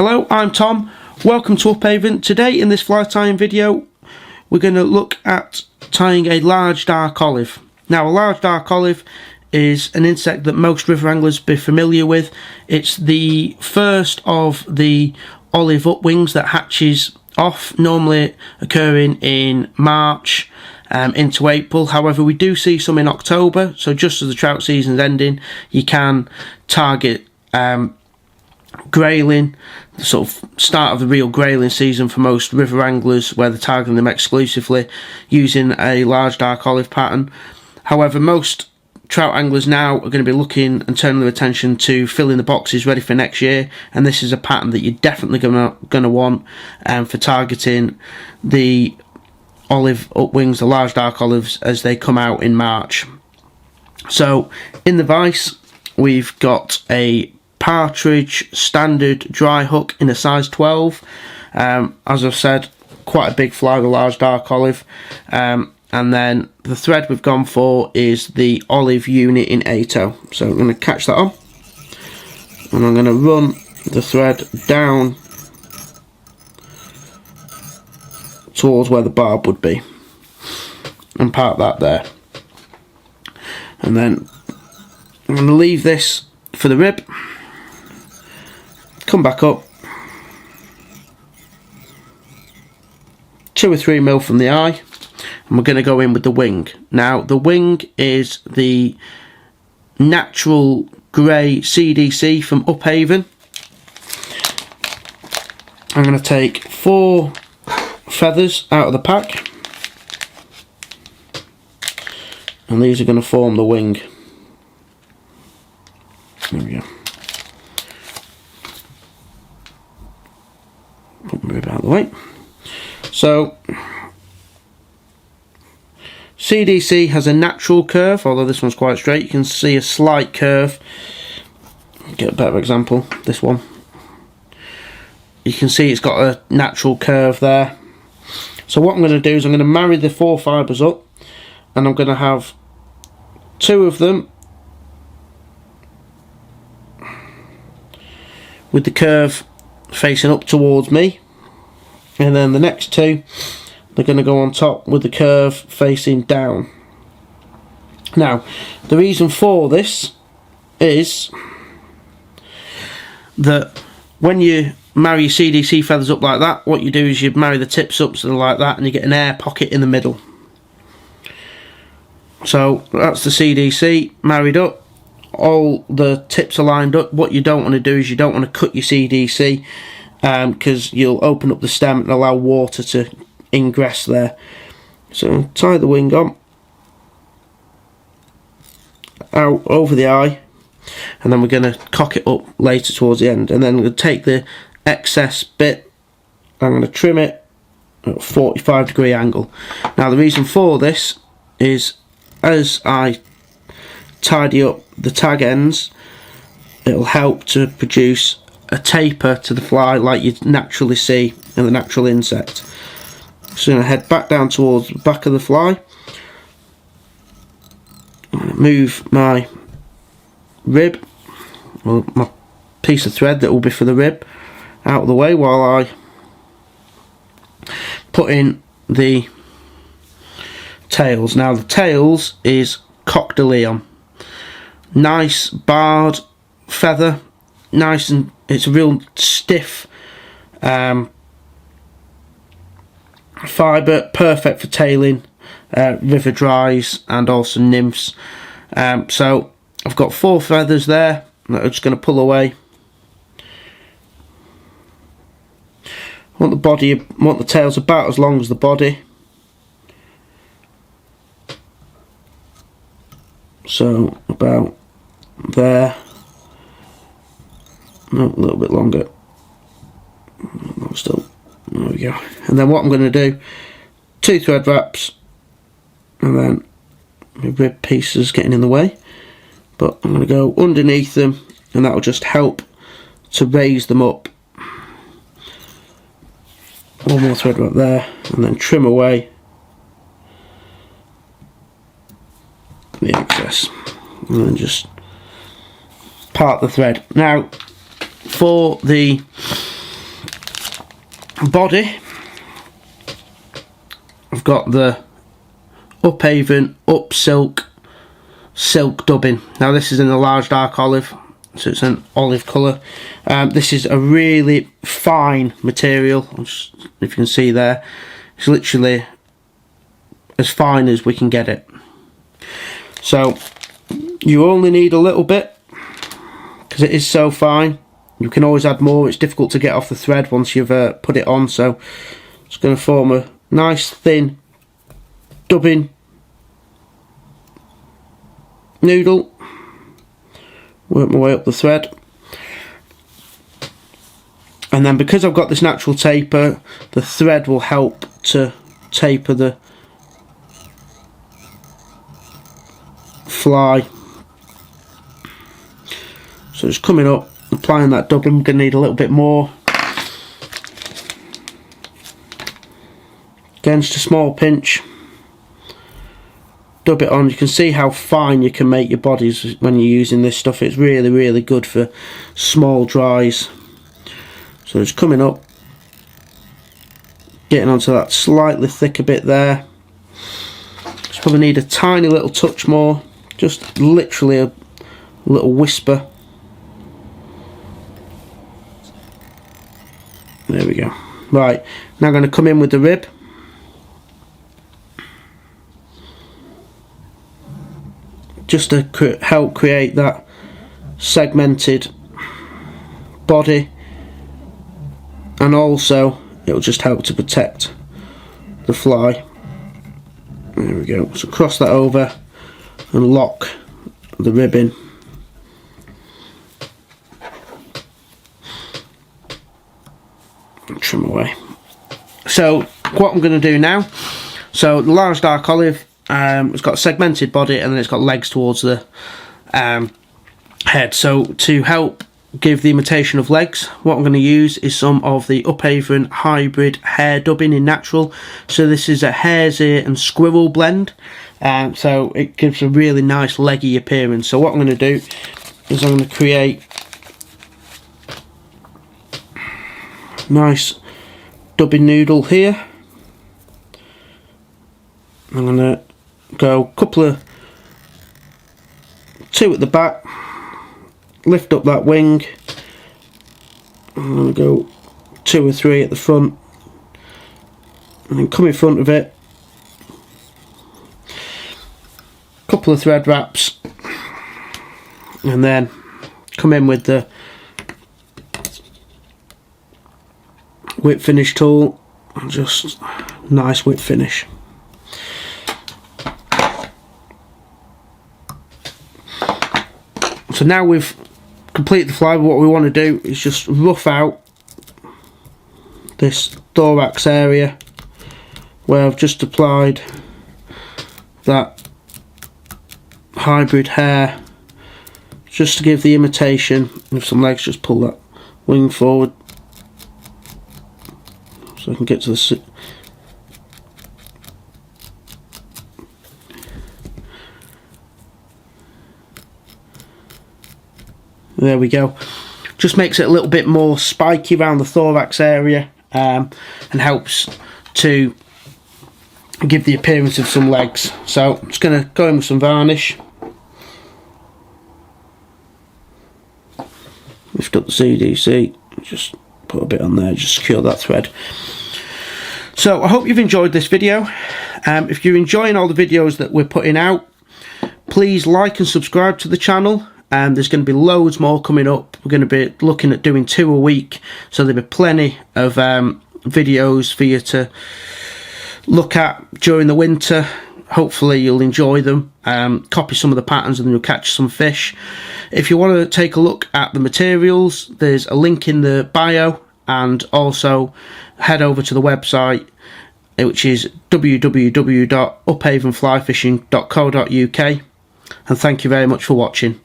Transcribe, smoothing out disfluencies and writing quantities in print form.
Hello, I'm Tom. Welcome to Upavon. Today in this fly tying video we're going to look at tying a large dark olive. Now a large dark olive is an insect that most river anglers be familiar with. It's the first of the olive upwings that hatches off, normally occurring in March into April. However, we do see some in October, so just as the trout season's ending you can target grayling, the sort of start of the real grayling season for most river anglers, where they're targeting them exclusively using a large dark olive pattern. However, most trout anglers now are going to be looking and turning their attention to filling the boxes ready for next year, and this is a pattern that you're definitely going to want for targeting the olive upwings, the large dark olives, as they come out in March. So in the vise we've got a Partridge standard dry hook in a size 12. As I've said, quite a big fly, the large dark olive. And then the thread we've gone for is the olive unit in 8/0. So I'm going to catch that on, and I'm going to run the thread down towards where the barb would be and park that there. And then I'm going to leave this for the rib. Come back up 2 or 3 mil from the eye, and we're going to go in with the wing. Now the wing is the natural grey CDC from Upavon. I'm going to take 4 feathers out of the pack, and these are going to form the wing. There we go. Put my rib out of the way. So CDC has a natural curve, although this one's quite straight. You can see a slight curve. Get a better example, this one. You can see it's got a natural curve there. So what I'm going to do is I'm going to marry the 4 fibres up, and I'm going to have 2 of them with the curve facing up towards me, and then the next 2 they're going to go on top with the curve facing down. Now the reason for this is that when you marry your CDC feathers up like that, what you do is you marry the tips up so they're like that, and you get an air pocket in the middle. So that's the CDC married up. All the tips are lined up. What you don't want to do is you don't want to cut your CDC, because you'll open up the stem and allow water to ingress there. So tie the wing on out over the eye, and then we're going to cock it up later towards the end, and then we'll take the excess bit, I'm going to trim it at a 45-degree angle. Now the reason for this is as I tidy up the tag ends, it'll help to produce a taper to the fly like you naturally see in the natural insect. So I'm going to head back down towards the back of the fly, move my rib, or my piece of thread that will be for the rib, out of the way while I put in the tails. Now the tails is Coq de Leon. Nice barred feather, nice, and it's a real stiff fibre, perfect for tailing river dries and also nymphs. So I've got 4 feathers there that I'm just going to pull away. I want the tails about as long as the body. So about there. No, a little bit longer. No, still. There we go. And then what I'm going to do, 2 thread wraps, and then my rib pieces getting in the way, but I'm going to go underneath them, and that will just help to raise them up. 1 more thread wrap there, and then trim away the excess, and then just part the thread. Now for the body, I've got the Upavon Upsilk silk dubbing. Now this is in a large dark olive, so it's an olive colour. This is a really fine material. If you can see there, it's literally as fine as we can get it. So you only need a little bit because it is so fine. You can always add more. It's difficult to get off the thread once you've put it on, so it's going to form a nice thin dubbing noodle. Work my way up the thread, and then because I've got this natural taper, the thread will help to taper the fly. So just coming up, applying that dubbing. I'm going to need a little bit more. Again, just a small pinch. Dub it on. You can see how fine you can make your bodies when you're using this stuff. It's really, really good for small dries. So just coming up, getting onto that slightly thicker bit there. Just probably need a tiny little touch more, just literally a little whisper. There we go. Right, now I'm going to come in with the rib. Just to help create that segmented body, and also it will just help to protect the fly. There we go. So cross that over and lock the rib in. And trim away. So what I'm going to do now, so the large dark olive, it's got a segmented body and then it's got legs towards the head. So to help give the imitation of legs, what I'm going to use is some of the Upavon hybrid Hare dubbing in natural. So this is a hare's ear and squirrel blend, so it gives a really nice leggy appearance. So what I'm going to do is I'm going to create a nice dubbing noodle here. I'm going to go two at the back, lift up that wing. I'm going to go 2 or 3 at the front, and then come in front of it, couple of thread wraps, and then come in with the whip finish tool and just nice whip finish. So now we've completed the fly, what we want to do is just rough out this thorax area where I've just applied that hybrid Hare, just to give the imitation of some legs. Just pull that wing forward so I can get to the there we go. Just makes it a little bit more spiky around the thorax area, and helps to give the appearance of some legs. So I'm just going to go in with some varnish. Lift up the CDC, just put a bit on there, just secure that thread. So I hope you've enjoyed this video. If you're enjoying all the videos that we're putting out, please like and subscribe to the channel. There's going to be loads more coming up. We're going to be looking at doing 2 a week, so there'll be plenty of videos for you to look at during the winter. Hopefully you'll enjoy them. Copy some of the patterns and then you'll catch some fish. If you want to take a look at the materials, there's a link in the bio, and also head over to the website, which is www.upavonflyfishing.co.uk, and thank you very much for watching.